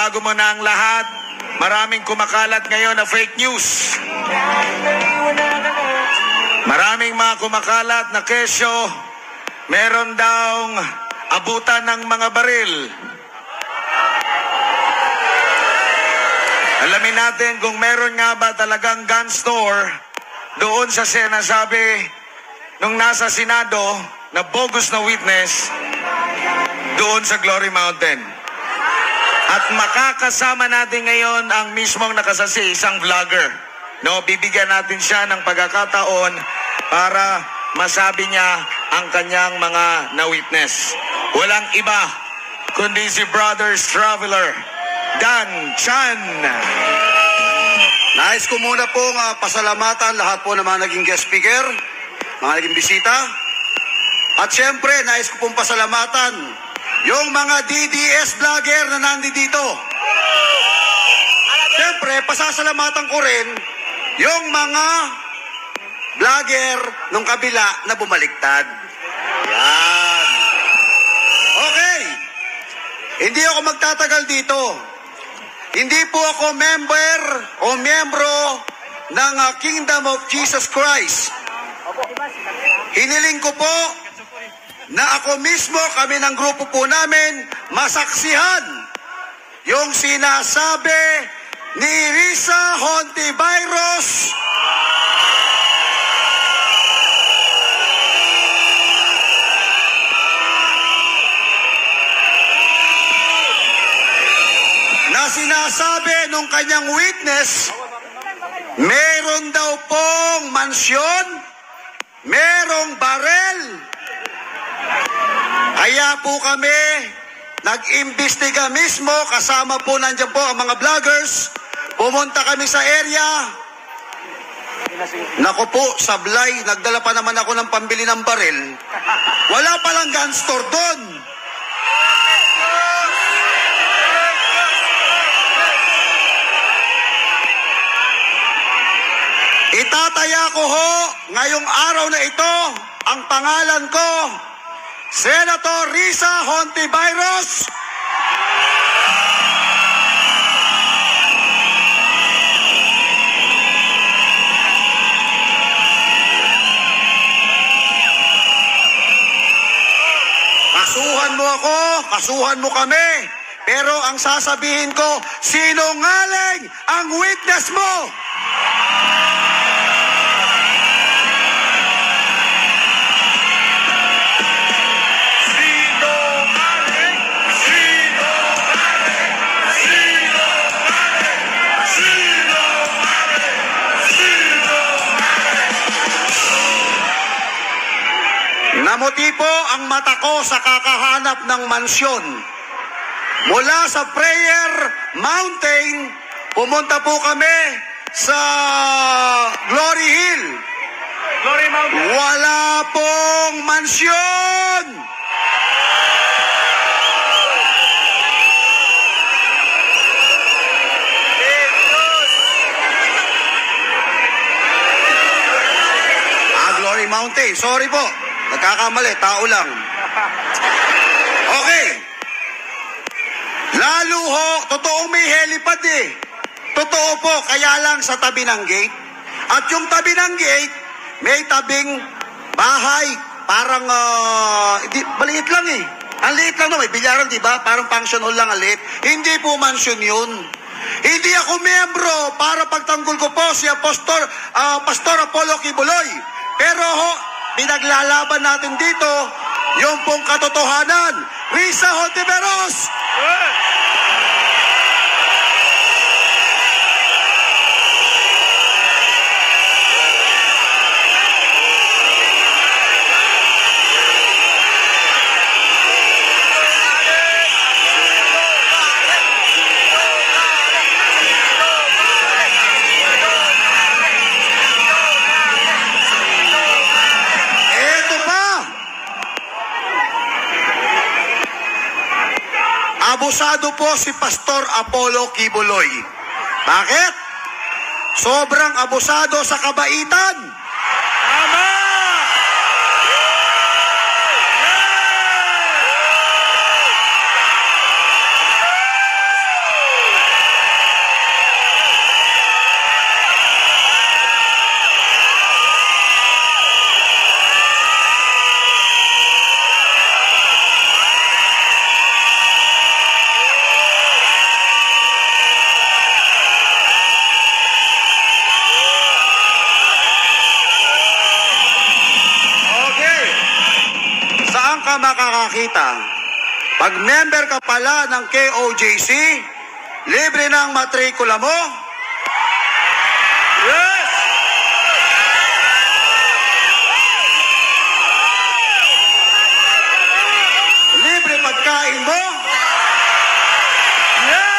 bago mo na ang lahat, maraming kumakalat ngayon na fake news. Maraming mga kumakalat na kesyo, meron daw abutan ng mga baril. Alamin natin kung meron nga ba talagang gun store doon sa sinasabi nung nasa Senado na bogus na witness doon sa Glory Mountain. At makakasama natin ngayon ang mismong nakasasi, isang vlogger. No, bibigyan natin siya ng pagkakataon para masabi niya ang kanyang mga na-witness. Walang iba kundi si Brothers Traveler, Dan Chan. Nais ko muna pong pasalamatan lahat po ng mga naging guest speaker, mga naging bisita. At syempre, nais ko pong pasalamatan yung mga DDS vlogger na nandito. Syempre, pasasalamatan ko rin yung mga vlogger nung kabila na bumaliktad. Yan. Okay. Hindi ako magtatagal dito. Hindi po ako member o miyembro ng Kingdom of Jesus Christ. Hiniling ko po na ako mismo, kami ng grupo po namin, masaksihan yung sinasabi ni Risa Hontiveros na sinasabi nung kanyang witness, meron daw pong mansyon, merong barel. Kaya po kami nag-imbestiga mismo, kasama po nandiyan po ang mga vloggers. Pumunta kami sa area. Naku po, sablay, nagdala pa naman ako ng pambili ng baril. Wala palang gun store doon. Itataya ko ho ngayong araw na ito ang pangalan ko, Senator Risa Hontiveros. Kasuhan mo ako, kasuhan mo kami, pero ang sasabihin ko, sinungaling ang witness mo. Namuti po ang mata ko sa kakahanap ng mansyon. Mula sa Prayer Mountain, pumunta po kami sa Glory Hill. Glory Mountain. Wala pong mansyon. Glory Mountain. Sorry po. Nagkakamali, tao lang. Okay. Lalo ho, totoong may helipad eh. Totoo po, kaya lang sa tabi ng gate. At yung tabi ng gate, may tabing bahay. Parang, maliit lang eh. Ang liit lang no, may bilyaran, di ba? Parang function hall lang ang liit. Hindi po mansion yun. Hindi ako miyembro para pagtanggol ko po si Pastor Apollo Kibuloy. Pero ho, pinaglalaban natin dito yung pong katotohanan. Risa Hontiveros! Abusado po si Pastor Apollo Kibuloy. Bakit? Sobrang abusado sa kabaitan. Tama! ka makakakita. Pag member ka pala ng KOJC, libre ng matrikula mo. Yes! Libre pagkain mo. Yes!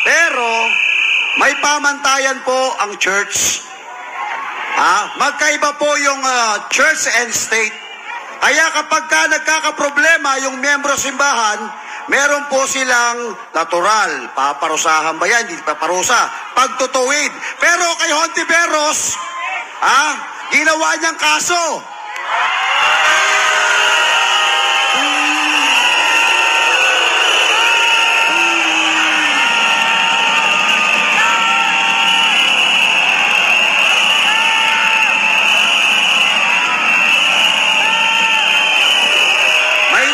Pero, may pamantayan po ang church. Magkaiba po yung church and state. Kaya kapag ka nagkakaproblema yung membro simbahan, meron po silang natural. Paparusahan ba yan? Hindi paparusa. Pagtutuwid. Pero kay Hontiveros, ginawa niyang kaso.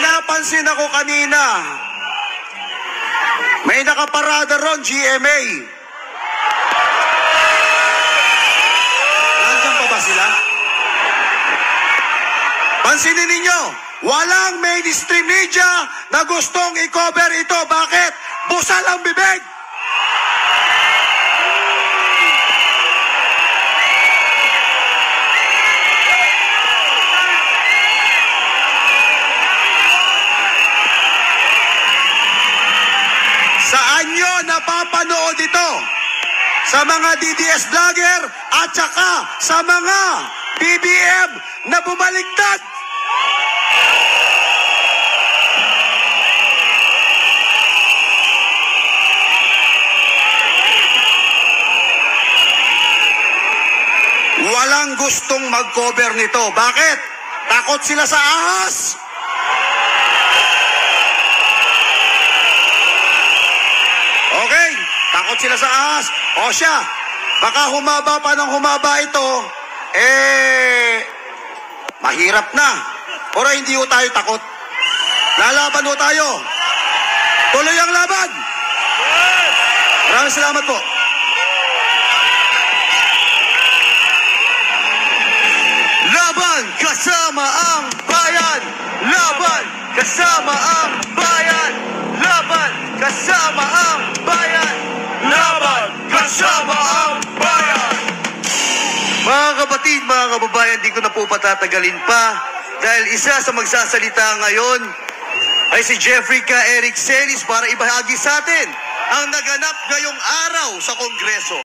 Napansin ako kanina, may nakaparada ron, GMA. Nandiyan pa ba sila? Pansinin ninyo, walang mainstream media na gustong i-cover ito. Bakit? Busal ang bibig! Saan nyo napapanood ito? Sa mga DDS vlogger at saka sa mga BBM na bumaliktad. Walang gustong mag-cover nito. Bakit? Takot sila sa ahas. Okay, takot sila sa ahas. O siya, baka humaba pa ng humaba ito, mahirap na. Pero hindi ho tayo takot. Lalaban ho tayo. Tuloy ang laban. Maraming salamat po. Laban kasama ang bayan! Laban kasama ang bayan! Laban kasama ang bayan! Laban kasama ang bayan! Mga kapatid, mga kababayan, di ko na po patatagalin pa dahil isa sa magsasalita ngayon ay si Jeffrey K. Eric Celis para ibahagi sa atin ang naganap ngayong araw sa Kongreso.